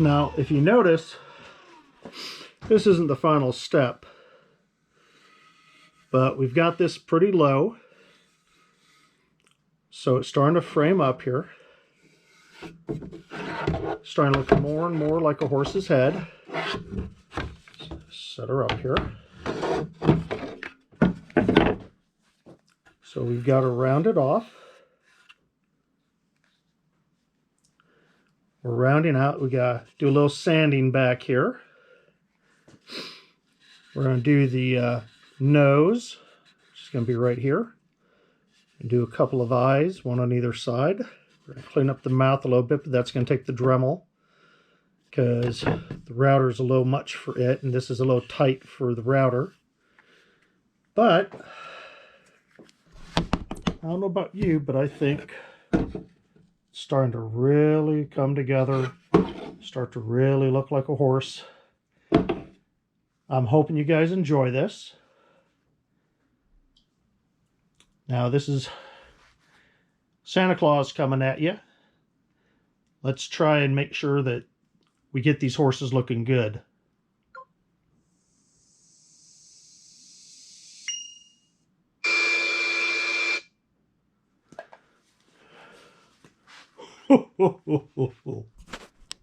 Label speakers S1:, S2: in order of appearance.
S1: Now, if you notice, this isn't the final step, but we've got this pretty low, so it's starting to frame up here. Starting to look more and more like a horse's head. Set her up here. So we've got her rounded off. We're rounding out. We got to do a little sanding back here. We're going to do the nose, which is going to be right here. And do a couple of eyes, one on either side. We're going to clean up the mouth a little bit, but that's going to take the Dremel because the router is a little much for it, and this is a little tight for the router. But I don't know about you, but I think it's starting to really come together, start to really look like a horse. I'm hoping you guys enjoy this. Now this is Santa Claus coming at you. Let's try and make sure that we get these horses looking good.